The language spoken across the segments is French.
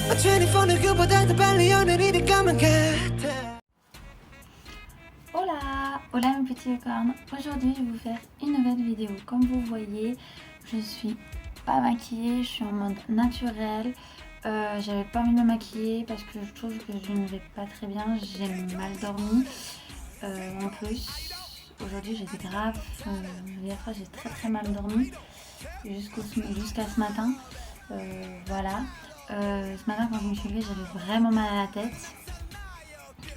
Hola, hola mes petits licornes. Aujourd'hui je vais vous faire une nouvelle vidéo. Comme vous voyez, je suis pas maquillée, je suis en mode naturel. J'avais pas envie de me maquiller parce que je trouve que je ne vais pas très bien, j'ai mal dormi. En plus, aujourd'hui j'étais grave, hier soir j'ai très mal dormi jusqu'à ce matin. Voilà. Ce matin quand je me suis levée j'avais vraiment mal à la tête.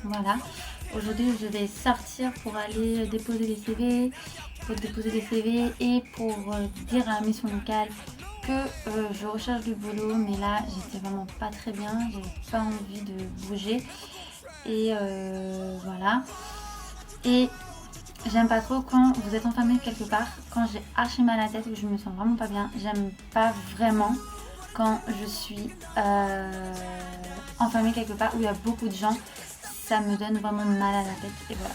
Voilà. Aujourd'hui je vais sortir pour aller déposer des CV, et pour dire à la mission locale que je recherche du boulot, mais là j'étais vraiment pas très bien, j'avais pas envie de bouger et voilà. Et j'aime pas trop quand vous êtes enfermé quelque part, quand j'ai archi mal à la tête ou je me sens vraiment pas bien. J'aime pas vraiment quand je suis enfermée quelque part où il y a beaucoup de gens. Ça me donne vraiment mal à la tête et voilà.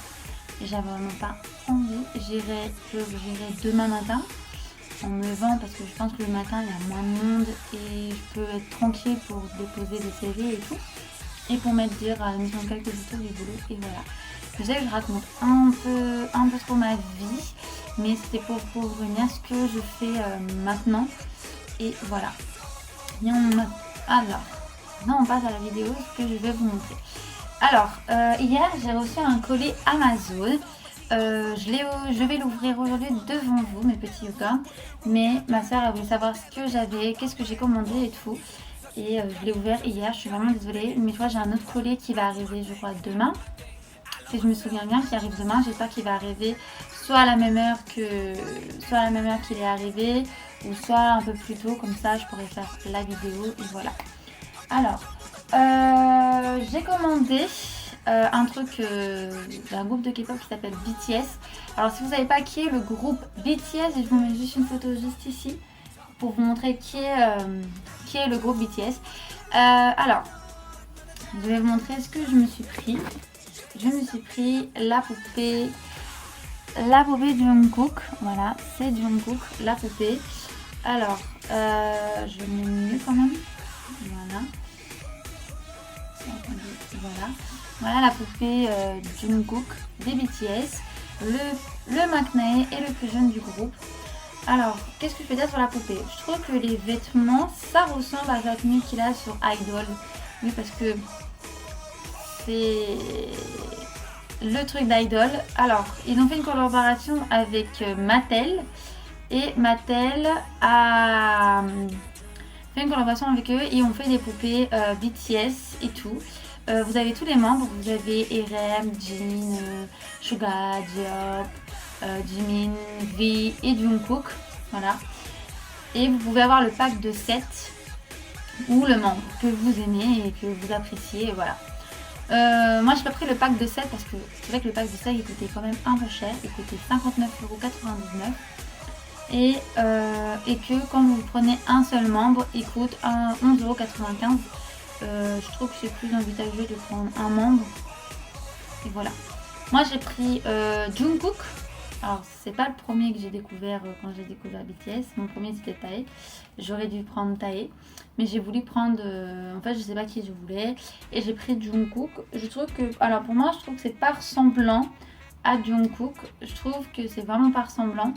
Et j'avais vraiment pas envie. J'irai demain matin en me levant parce que je pense que le matin il y a moins de monde et je peux être tranquille pour déposer des CV et tout. Et pour me dire à la mission locale que je trouve du boulot et voilà. Je sais que je raconte un peu trop ma vie, mais c'était pour revenir à ce que je fais maintenant. Et voilà. Alors, maintenant on passe à la vidéo que je vais vous montrer. Alors, hier j'ai reçu un colis Amazon. Je vais l'ouvrir aujourd'hui devant vous, mes petits licornes. Mais ma soeur a voulu savoir ce que j'avais, qu'est-ce que j'ai commandé et tout. Et je l'ai ouvert hier, je suis vraiment désolée. Mais tu vois, j'ai un autre colis qui va arriver, je crois, demain. Si je me souviens bien, qui arrive demain. J'espère qu'il va arriver soit à la même heure qu'il est arrivé, ou soit un peu plus tôt. Comme ça, je pourrais faire la vidéo. Et voilà. Alors, j'ai commandé un truc d'un groupe de K-pop qui s'appelle BTS. Alors si vous savez pas qui est le groupe BTS, je vous mets juste une photo juste ici pour vous montrer qui est le groupe BTS. Alors, je vais vous montrer ce que je me suis pris. Je me suis pris la poupée Jungkook. Voilà, c'est Jungkook, la poupée. Alors, je mets mieux quand même. Voilà. Voilà la poupée Jungkook des BTS, le McNay et le plus jeune du groupe. Alors, qu'est-ce que je peux dire sur la poupée? Je trouve que les vêtements, ça ressemble à la tenue qu'il a sur Idol. Oui, parce que c'est le truc d'Idol. Alors, ils ont fait une collaboration avec Mattel. Et Mattel a fait une collaboration avec eux et on fait des poupées BTS et tout. Vous avez tous les membres, vous avez RM, Jin, Suga, Diop, Jimin, V et Jungkook. Voilà. Et vous pouvez avoir le pack de 7 ou le membre que vous aimez et que vous appréciez. Et voilà. Moi j'ai pas pris le pack de 7 parce que c'est vrai que le pack de 7 il coûtait quand même un peu cher. Il coûtait 59,99 €. Et que quand vous prenez un seul membre, il coûte 11,95 €. Je trouve que c'est plus avantageux de prendre un membre. Et voilà. Moi j'ai pris Jungkook. Alors c'est pas le premier que j'ai découvert quand j'ai découvert BTS. Mon premier c'était Tae. J'aurais dû prendre Tae. Mais j'ai voulu prendre... en fait je sais pas qui je voulais. Et j'ai pris Jungkook. Je trouve que... Alors pour moi je trouve que c'est pas ressemblant à Jungkook. Je trouve que c'est vraiment pas ressemblant.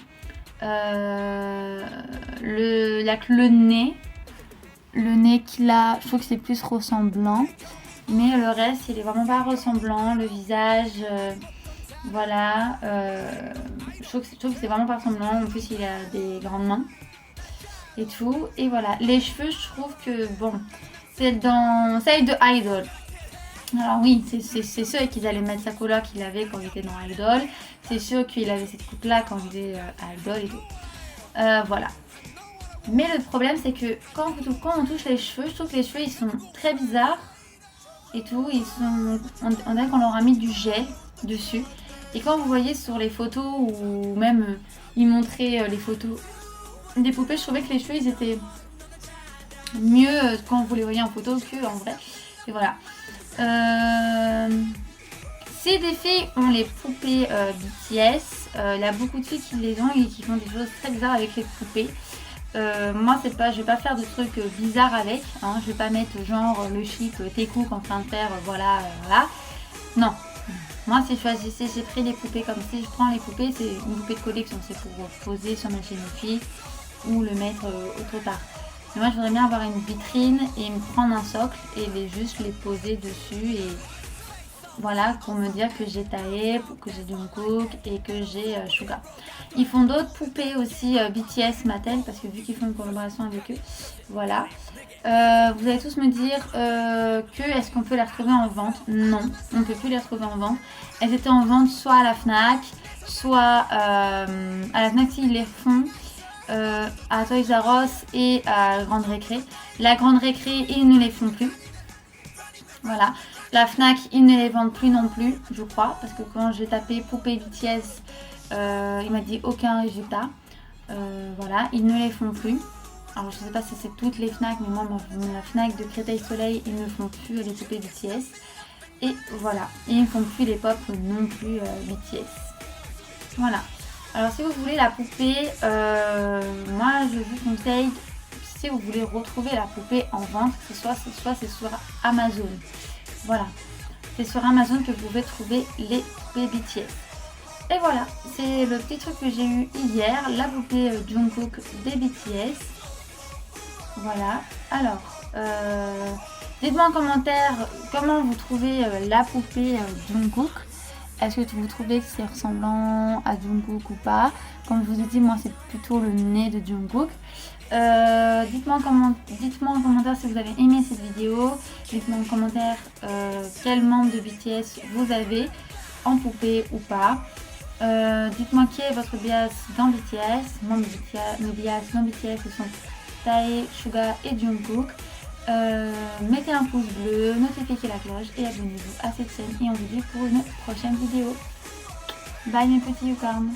Le nez qu'il a, je trouve que c'est plus ressemblant, mais le reste il est vraiment pas ressemblant. Le visage, voilà, je trouve que c'est vraiment pas ressemblant. En plus il a des grandes mains et tout, et voilà. Les cheveux, je trouve que bon, c'est dans celle de Idol. Alors oui, c'est sûr qu'ils allaient mettre sa couleur qu'il avait quand il était dans Idol. C'est sûr qu'il avait cette coupe là quand il était à Idol et tout. Voilà. Mais le problème c'est que quand on touche les cheveux, je trouve que les cheveux ils sont très bizarres et tout. On dirait qu'on leur a mis du gel dessus. Et quand vous voyez sur les photos ou même ils montraient les photos des poupées, je trouvais que les cheveux ils étaient mieux quand vous les voyez en photo que en vrai. Et voilà. Si des filles ont les poupées BTS, il y a beaucoup de filles qui les ont et qui font des choses très bizarres avec les poupées. Moi c'est pas, je vais pas faire de trucs bizarres avec, hein. Je vais pas mettre genre le chic Taekook en train de faire voilà, voilà. Non, moi si j'ai pris les poupées comme si je prends les poupées, c'est une poupée de collection, c'est pour poser sur ma chaîne fille ou le mettre autre part. Mais moi je voudrais bien avoir une vitrine et me prendre un socle et juste les poser dessus et voilà, pour me dire que j'ai Tae, que j'ai Jungkook et que j'ai Suga. Ils font d'autres poupées aussi, BTS, Mattel, parce que vu qu'ils font une collaboration avec eux, voilà. Vous allez tous me dire que est-ce qu'on peut les retrouver en vente? Non, on ne peut plus les retrouver en vente. Elles étaient en vente soit à la FNAC, soit à la FNAC s'ils les refont, à Toys R Us et à Grande Récré. La Grande Récré, ils ne les font plus. Voilà. La FNAC, ils ne les vendent plus non plus, je crois, parce que quand j'ai tapé poupée BTS, il m'a dit aucun résultat. Voilà, ils ne les font plus. Alors je sais pas si c'est toutes les FNAC, mais moi la FNAC de Créteil Soleil, ils ne font plus les poupées BTS. Et voilà, et ils ne font plus les pop non plus BTS. Voilà. Alors si vous voulez la poupée, moi je vous conseille, si vous voulez retrouver la poupée en vente, soit c'est sur Amazon. Voilà, c'est sur Amazon que vous pouvez trouver les poupées BTS. Et voilà, c'est le petit truc que j'ai eu hier, la poupée Jungkook des BTS. Voilà, alors, dites-moi en commentaire comment vous trouvez la poupée Jungkook. Est-ce que vous trouvez que c'est ressemblant à Jungkook ou pas? Comme je vous ai dit, moi c'est plutôt le nez de Jungkook. Dites-moi en commentaire si vous avez aimé cette vidéo. Dites-moi en commentaire quel membre de BTS vous avez en poupée ou pas. Dites-moi qui est votre bias dans BTS. Mes bias dans BTS ce sont Tae, Suga et Jungkook. Mettez un pouce bleu, notifiez la cloche et abonnez-vous à cette chaîne. Et on vous dit pour une prochaine vidéo. Bye mes petits Youkarms.